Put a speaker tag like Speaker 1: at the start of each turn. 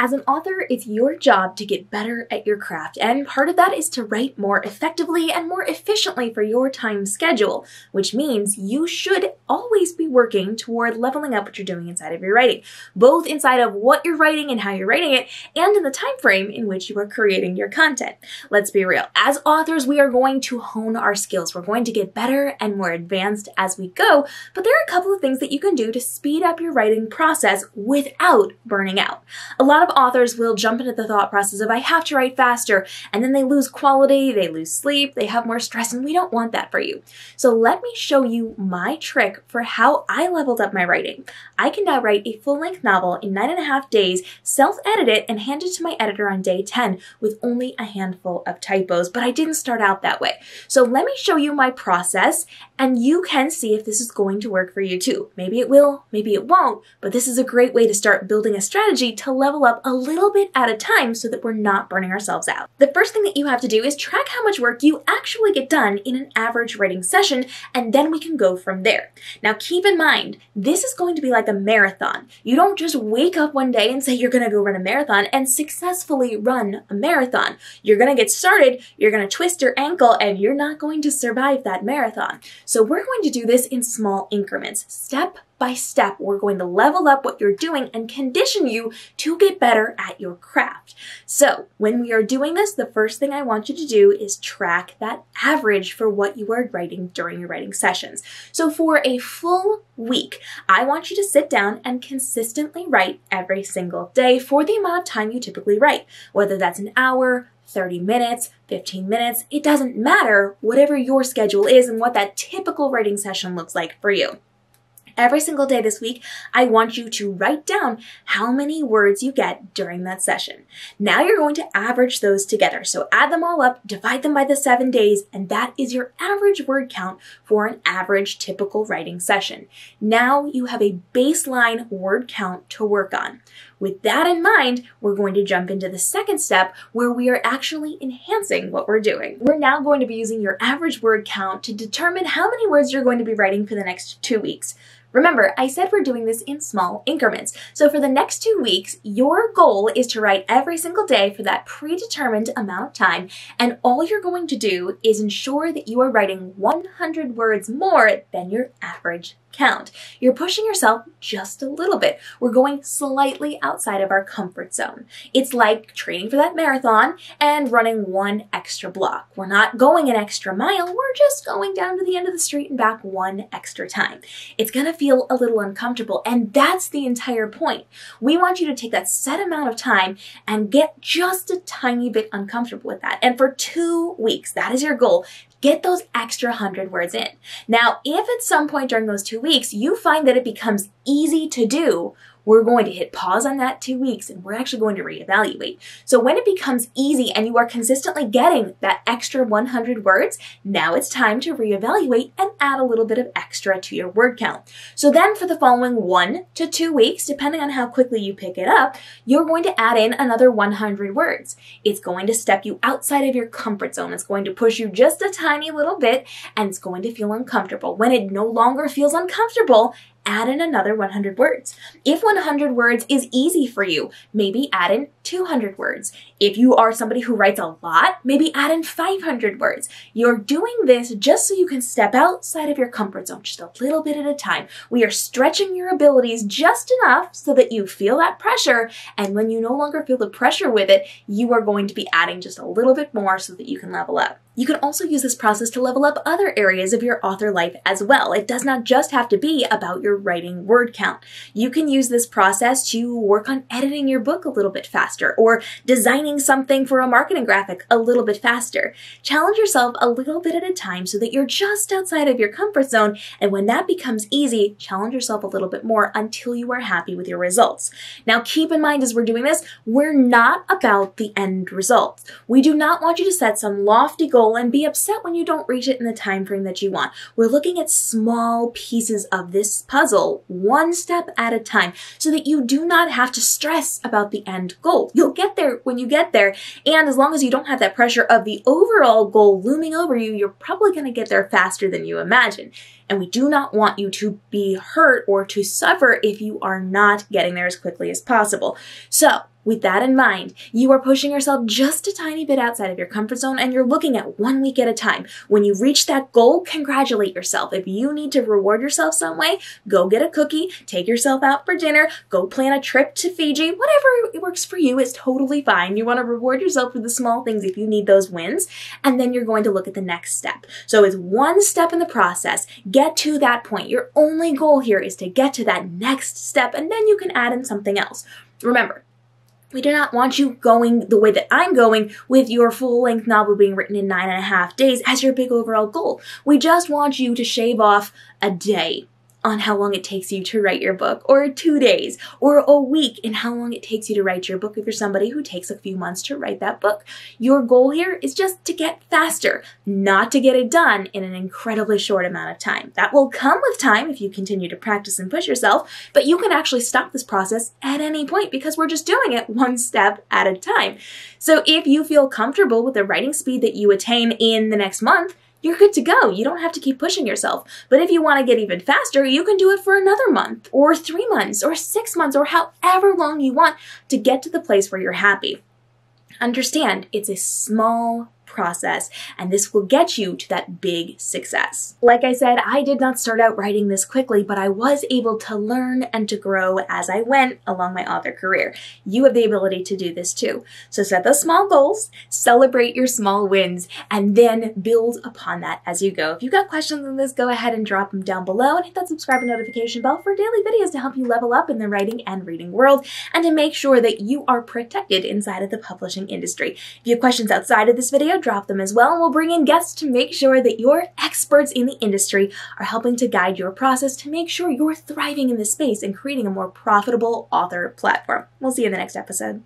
Speaker 1: As an author, it's your job to get better at your craft, and part of that is to write more effectively and more efficiently for your time schedule, which means you should always be working toward leveling up what you're doing inside of your writing, both inside of what you're writing and how you're writing it, and in the time frame in which you are creating your content. Let's be real. As authors, we are going to hone our skills. We're going to get better and more advanced as we go, but there are a couple of things that you can do to speed up your writing process without burning out. A lot of authors will jump into the thought process of I have to write faster, and then they lose quality, they lose sleep, they have more stress, and we don't want that for you. So let me show you my trick for how I leveled up my writing. I can now write a full-length novel in 9.5 days, self-edit it, and hand it to my editor on day 10 with only a handful of typos, but I didn't start out that way. So let me show you my process, and you can see if this is going to work for you too. Maybe it will, maybe it won't, but this is a great way to start building a strategy to level up a little bit at a time so that we're not burning ourselves out. The first thing that you have to do is track how much work you actually get done in an average writing session, and then we can go from there. Now keep in mind, this is going to be like a marathon. You don't just wake up one day and say you're going to go run a marathon and successfully run a marathon. You're going to get started, you're going to twist your ankle, and you're not going to survive that marathon. So we're going to do this in small increments, step by step. We're going to level up what you're doing and condition you to get better at your craft. So when we are doing this, the first thing I want you to do is track that average for what you are writing during your writing sessions. So for a full week, I want you to sit down and consistently write every single day for the amount of time you typically write, whether that's an hour, 30 minutes, 15 minutes, it doesn't matter, whatever your schedule is and what that typical writing session looks like for you. Every single day this week, I want you to write down how many words you get during that session. Now you're going to average those together. So add them all up, divide them by the 7 days, and that is your average word count for an average typical writing session. Now you have a baseline word count to work on. With that in mind, we're going to jump into the second step where we are actually enhancing what we're doing. We're now going to be using your average word count to determine how many words you're going to be writing for the next 2 weeks. Remember, I said we're doing this in small increments. So for the next 2 weeks, your goal is to write every single day for that predetermined amount of time, and all you're going to do is ensure that you are writing 100 words more than your average count. You're pushing yourself just a little bit. We're going slightly outside of our comfort zone. It's like training for that marathon and running one extra block. We're not going an extra mile, we're just going down to the end of the street and back one extra time. It's gonna feel a little uncomfortable, and that's the entire point. We want you to take that set amount of time and get just a tiny bit uncomfortable with that. And for 2 weeks, that is your goal. Get those extra 100 words in. Now, if at some point during those 2 weeks you find that it becomes easy to do, we're going to hit pause on that 2 weeks and we're actually going to reevaluate. So when it becomes easy and you are consistently getting that extra 100 words, now it's time to reevaluate and add a little bit of extra to your word count. So then for the following 1 to 2 weeks, depending on how quickly you pick it up, you're going to add in another 100 words. It's going to step you outside of your comfort zone. It's going to push you just a tiny little bit, and it's going to feel uncomfortable. When it no longer feels uncomfortable, add in another 100 words. If 100 words is easy for you, maybe add in 200 words. If you are somebody who writes a lot, maybe add in 500 words. You're doing this just so you can step outside of your comfort zone, just a little bit at a time. We are stretching your abilities just enough so that you feel that pressure, and when you no longer feel the pressure with it, you are going to be adding just a little bit more so that you can level up. You can also use this process to level up other areas of your author life as well. It does not just have to be about your writing word count. You can use this process to work on editing your book a little bit faster, or designing something for a marketing graphic a little bit faster. Challenge yourself a little bit at a time so that you're just outside of your comfort zone, and when that becomes easy, challenge yourself a little bit more until you are happy with your results. Now keep in mind as we're doing this, we're not about the end result. We do not want you to set some lofty goal and be upset when you don't reach it in the time frame that you want. We're looking at small pieces of this puzzle, one step at a time, so that you do not have to stress about the end goal. You'll get there when you get there, and as long as you don't have that pressure of the overall goal looming over you, you're probably going to get there faster than you imagine. And we do not want you to be hurt or to suffer if you are not getting there as quickly as possible. So With that in mind, you are pushing yourself just a tiny bit outside of your comfort zone and you're looking at 1 week at a time. When you reach that goal, congratulate yourself. If you need to reward yourself some way, go get a cookie, take yourself out for dinner, go plan a trip to Fiji, whatever works for you is totally fine. You want to reward yourself for the small things if you need those wins, and then you're going to look at the next step. So it's one step in the process. Get to that point. Your only goal here is to get to that next step, and then you can add in something else. Remember, we do not want you going the way that I'm going with your full-length novel being written in 9.5 days as your big overall goal. We just want you to shave off a day on how long it takes you to write your book, or 2 days, or a week in how long it takes you to write your book if you're somebody who takes a few months to write that book. Your goal here is just to get faster, not to get it done in an incredibly short amount of time. That will come with time if you continue to practice and push yourself, but you can actually stop this process at any point because we're just doing it one step at a time. So if you feel comfortable with the writing speed that you attain in the next month, you're good to go. You don't have to keep pushing yourself. But if you want to get even faster, you can do it for another month, or 3 months, or 6 months, or however long you want to get to the place where you're happy. Understand, it's a small process, and this will get you to that big success. Like I said, I did not start out writing this quickly, but I was able to learn and to grow as I went along my author career. You have the ability to do this too. So set those small goals, celebrate your small wins, and then build upon that as you go. If you've got questions on this, go ahead and drop them down below and hit that subscribe and notification bell for daily videos to help you level up in the writing and reading world and to make sure that you are protected inside of the publishing industry. If you have questions outside of this video, drop them as well, and we'll bring in guests to make sure that your experts in the industry are helping to guide your process to make sure you're thriving in this space and creating a more profitable author platform. We'll see you in the next episode.